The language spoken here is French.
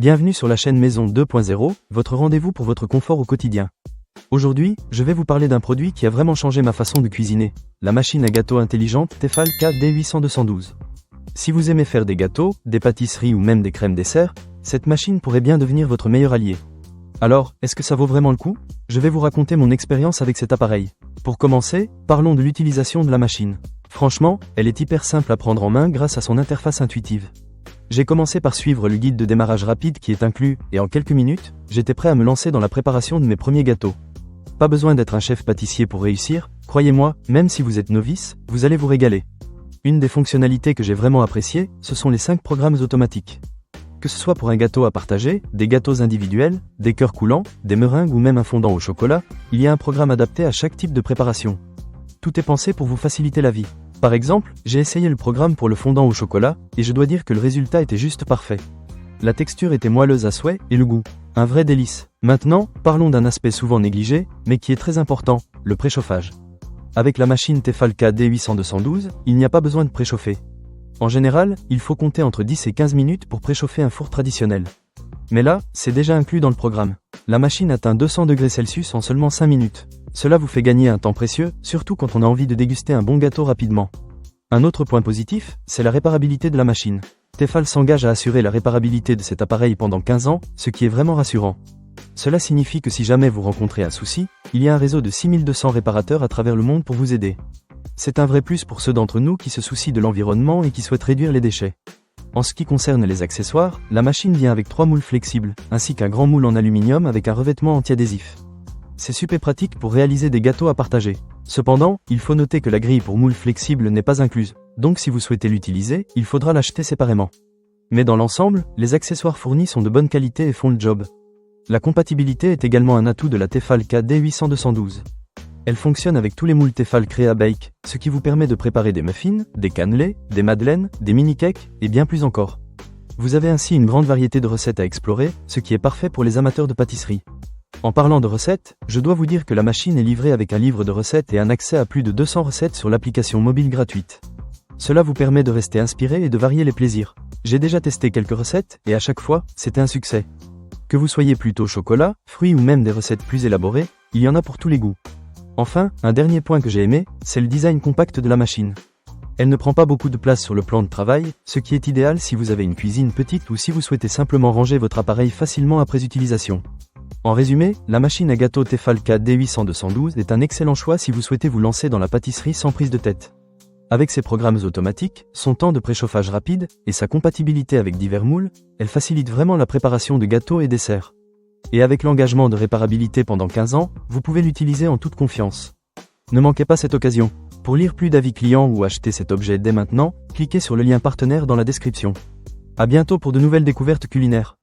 Bienvenue sur la chaîne Maison 2.0, votre rendez-vous pour votre confort au quotidien. Aujourd'hui, je vais vous parler d'un produit qui a vraiment changé ma façon de cuisiner, la machine à gâteaux intelligente Tefal KD800-212. Si vous aimez faire des gâteaux, des pâtisseries ou même des crèmes desserts, cette machine pourrait bien devenir votre meilleur allié. Alors, est-ce que ça vaut vraiment le coup? Je vais vous raconter mon expérience avec cet appareil. Pour commencer, parlons de l'utilisation de la machine. Franchement, elle est hyper simple à prendre en main grâce à son interface intuitive. J'ai commencé par suivre le guide de démarrage rapide qui est inclus, et en quelques minutes, j'étais prêt à me lancer dans la préparation de mes premiers gâteaux. Pas besoin d'être un chef pâtissier pour réussir, croyez-moi, même si vous êtes novice, vous allez vous régaler. Une des fonctionnalités que j'ai vraiment appréciées, ce sont les 5 programmes automatiques. Que ce soit pour un gâteau à partager, des gâteaux individuels, des cœurs coulants, des meringues ou même un fondant au chocolat, il y a un programme adapté à chaque type de préparation. Tout est pensé pour vous faciliter la vie. Par exemple, j'ai essayé le programme pour le fondant au chocolat, et je dois dire que le résultat était juste parfait. La texture était moelleuse à souhait, et le goût, un vrai délice. Maintenant, parlons d'un aspect souvent négligé, mais qui est très important, le préchauffage. Avec la machine Tefal KD800-212, il n'y a pas besoin de préchauffer. En général, il faut compter entre 10 et 15 minutes pour préchauffer un four traditionnel. Mais là, c'est déjà inclus dans le programme. La machine atteint 200 degrés Celsius en seulement 5 minutes. Cela vous fait gagner un temps précieux, surtout quand on a envie de déguster un bon gâteau rapidement. Un autre point positif, c'est la réparabilité de la machine. Tefal s'engage à assurer la réparabilité de cet appareil pendant 15 ans, ce qui est vraiment rassurant. Cela signifie que si jamais vous rencontrez un souci, il y a un réseau de 6200 réparateurs à travers le monde pour vous aider. C'est un vrai plus pour ceux d'entre nous qui se soucient de l'environnement et qui souhaitent réduire les déchets. En ce qui concerne les accessoires, la machine vient avec 3 moules flexibles, ainsi qu'un grand moule en aluminium avec un revêtement anti-adhésif. C'est super pratique pour réaliser des gâteaux à partager. Cependant, il faut noter que la grille pour moule flexible n'est pas incluse, donc si vous souhaitez l'utiliser, il faudra l'acheter séparément. Mais dans l'ensemble, les accessoires fournis sont de bonne qualité et font le job. La compatibilité est également un atout de la Tefal KD800-212. Elle fonctionne avec tous les moules Tefal Crea Bake, ce qui vous permet de préparer des muffins, des cannelés, des madeleines, des mini-cakes, et bien plus encore. Vous avez ainsi une grande variété de recettes à explorer, ce qui est parfait pour les amateurs de pâtisserie. En parlant de recettes, je dois vous dire que la machine est livrée avec un livre de recettes et un accès à plus de 200 recettes sur l'application mobile gratuite. Cela vous permet de rester inspiré et de varier les plaisirs. J'ai déjà testé quelques recettes, et à chaque fois, c'était un succès. Que vous soyez plutôt chocolat, fruits ou même des recettes plus élaborées, il y en a pour tous les goûts. Enfin, un dernier point que j'ai aimé, c'est le design compact de la machine. Elle ne prend pas beaucoup de place sur le plan de travail, ce qui est idéal si vous avez une cuisine petite ou si vous souhaitez simplement ranger votre appareil facilement après utilisation. En résumé, la machine à gâteau Tefal KD800-212 est un excellent choix si vous souhaitez vous lancer dans la pâtisserie sans prise de tête. Avec ses programmes automatiques, son temps de préchauffage rapide, et sa compatibilité avec divers moules, elle facilite vraiment la préparation de gâteaux et desserts. Et avec l'engagement de réparabilité pendant 15 ans, vous pouvez l'utiliser en toute confiance. Ne manquez pas cette occasion. Pour lire plus d'avis clients ou acheter cet objet dès maintenant, cliquez sur le lien partenaire dans la description. À bientôt pour de nouvelles découvertes culinaires.